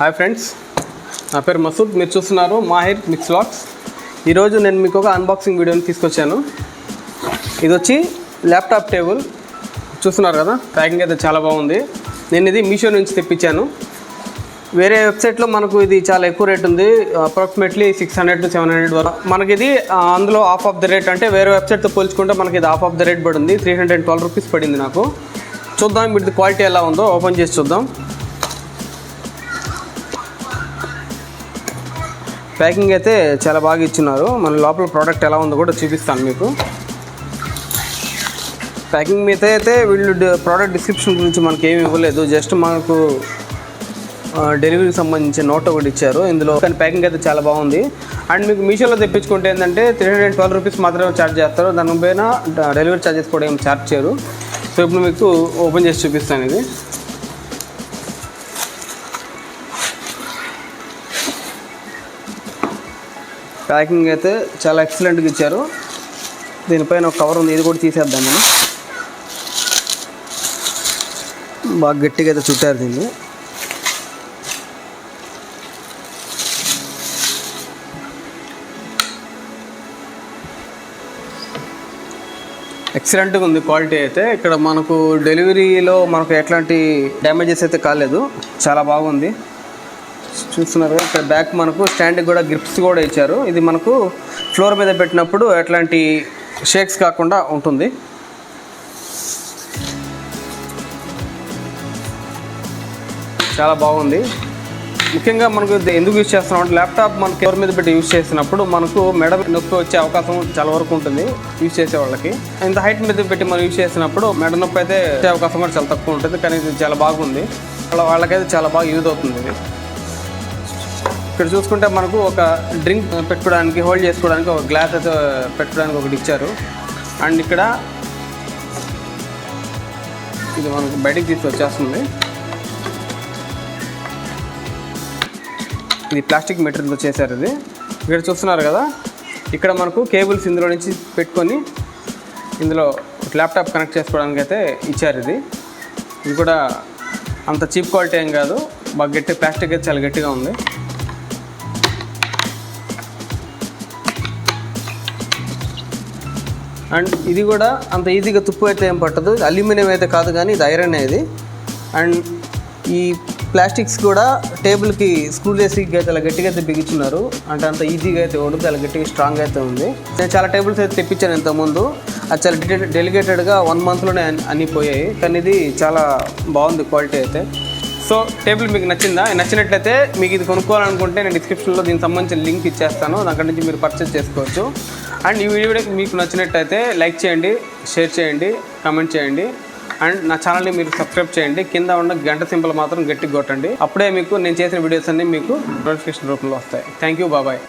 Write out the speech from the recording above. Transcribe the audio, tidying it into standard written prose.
Hi friends, నా పేరు మసూద్. మీరు చూస్తున్నారు మాహిర్ మిక్స్ వ్లాగ్స్. ఈరోజు నేను మీకు ఒక అన్బాక్సింగ్ వీడియోని తీసుకొచ్చాను. ఇది వచ్చి ల్యాప్టాప్ టేబుల్ చూస్తున్నారు కదా. ప్యాకింగ్ అయితే చాలా బాగుంది. నేను ఇది మీషో నుంచి తెప్పించాను. వేరే వెబ్సైట్లో మనకు ఇది చాలా ఎక్కువ రేట్ ఉంది, అప్రాక్సిమేట్లీ 600 to 700 వరకు. మనకి ఇది అందులో హాఫ్ ఆఫ్ ద రేట్, అంటే వేరే వెబ్సైట్తో పోల్చుకుంటే మనకి ఇది హాఫ్ ఆఫ్ ద రేట్ పడింది. 312 రూపీస్ పడింది నాకు. చూద్దాం వీటి క్వాలిటీ ఎలా ఉందో, ఓపెన్ చేసి చూద్దాం. ప్యాకింగ్ అయితే చాలా బాగా ఇచ్చున్నారు. మన లోపల ప్రోడక్ట్ ఎలా ఉందో కూడా చూపిస్తాను మీకు. ప్యాకింగ్ మీద అయితే వీళ్ళు ప్రోడక్ట్ డిస్క్రిప్షన్ గురించి మనకి ఏమి ఇవ్వలేదు, జస్ట్ మనకు డెలివరీకి సంబంధించిన నోట్ ఒకటి ఇచ్చారు ఇందులో. కానీ ప్యాకింగ్ అయితే చాలా బాగుంది. అండ్ మీకు మీషోలో తెప్పించుకుంటే ఏంటంటే 312 రూపీస్ మాత్రమే ఛార్జ్ చేస్తారు, దాని పైన డెలివరీ ఛార్జెస్ కూడా ఏం ఛార్జ్ చేయరు. సో ఇప్పుడు మీకు ఓపెన్ చేసి చూపిస్తాను. ఇది ప్యాకింగ్ అయితే చాలా ఎక్సలెంట్గా ఇచ్చారు. దీనిపైన ఒక కవర్ ఉంది, ఇది కూడా తీసేద్దాం మనం. బాగా గట్టిగా అయితే చుట్టారు దీన్ని. ఎక్సలెంట్గా ఉంది క్వాలిటీ అయితే. ఇక్కడ మనకు డెలివరీలో మనకు ఎట్లాంటి డ్యామేజెస్ అయితే కాలేదు, చాలా బాగుంది. చూస్తున్నారు కదా, ఇక్కడ బ్యాక్ మనకు స్టాండ్కి కూడా గ్రిప్స్ కూడా ఇచ్చారు. ఇది మనకు ఫ్లోర్ మీద పెట్టినప్పుడు ఎట్లాంటి షేక్స్ కాకుండా ఉంటుంది. చాలా బాగుంది. ముఖ్యంగా మనకు ఎందుకు యూజ్ చేస్తున్నాం అంటే, ల్యాప్టాప్ మనకు ఫ్లోర్ మీద పెట్టి యూజ్ చేసినప్పుడు మనకు మెడ నొప్పి వచ్చే అవకాశం చాలా వరకు ఉంటుంది యూజ్ చేసే వాళ్ళకి. ఇంత హైట్ మీద పెట్టి మనం యూజ్ చేసినప్పుడు మెడ నొప్పి అయితే వచ్చే అవకాశం కూడా చాలా తక్కువ ఉంటుంది. కానీ ఇది చాలా బాగుంది, వాళ్ళకైతే చాలా బాగా యూజ్ అవుతుంది ఇది. ఇక్కడ చూసుకుంటే మనకు ఒక డ్రింక్ పెట్టుకోవడానికి, హోల్డ్ చేసుకోవడానికి ఒక గ్లాస్ అయితే పెట్టుకోవడానికి ఒకటి ఇచ్చారు. అండ్ ఇక్కడ ఇది మనకు బయటికి తీసి వచ్చేస్తుంది. ఇది ప్లాస్టిక్ మెటీరియల్తో చేశారు. ఇది ఇక్కడ చూస్తున్నారు కదా, ఇక్కడ మనకు కేబుల్స్ ఇందులో నుంచి పెట్టుకొని ఇందులో ల్యాప్టాప్ కనెక్ట్ చేసుకోవడానికి అయితే ఇచ్చారు. ఇది కూడా అంత చీప్ క్వాలిటీ ఏం కాదు, బాగా గట్టి ప్లాస్టిక్ అయితే చాలా గట్టిగా ఉంది. అండ్ ఇది కూడా అంత ఈజీగా తుప్పు అయితే ఏం పట్టదు. అల్యూమినియం అయితే కాదు, కానీ ఇది ఐరన్ ఇది. అండ్ ఈ ప్లాస్టిక్స్ కూడా టేబుల్కి స్క్రూ చేసి చాలా గట్టిగా అయితే బిగించున్నారు, అంటే అంత ఈజీగా అయితే ఉండదు, చాలా గట్టిగా స్ట్రాంగ్ అయితే ఉంది. నేను చాలా టేబుల్స్ అయితే తెప్పించాను ఇంతకుముందు, అది చాలా డెలికేటెడ్గా 1 monthలోనే అన్నీ పోయాయి. కానీ ఇది చాలా బాగుంది క్వాలిటీ అయితే. సో టేబుల్ మీకు నచ్చిందా? నచ్చినట్లయితే మీకు ఇది కొనుక్కోవాలనుకుంటే నేను డిస్క్రిప్షన్లో దీనికి సంబంధించిన లింక్ ఇచ్చేస్తాను, దాని నుంచి మీరు పర్చేస్ చేసుకోవచ్చు. అండ్ ఈ వీడియో మీకు నచ్చినట్టయితే లైక్ చేయండి, షేర్ చేయండి, కామెంట్ చేయండి. అండ్ నా ఛానల్ని మీరు సబ్స్క్రైబ్ చేయండి. కింద ఉన్న గంట సింబల్ మాత్రం గట్టిగా కొట్టండి, అప్పుడే మీకు నేను చేసిన వీడియోస్ అన్నీ మీకు నోటిఫికేషన్ రూపంలో వస్తాయి. థ్యాంక్ యూ, బాబాయ్.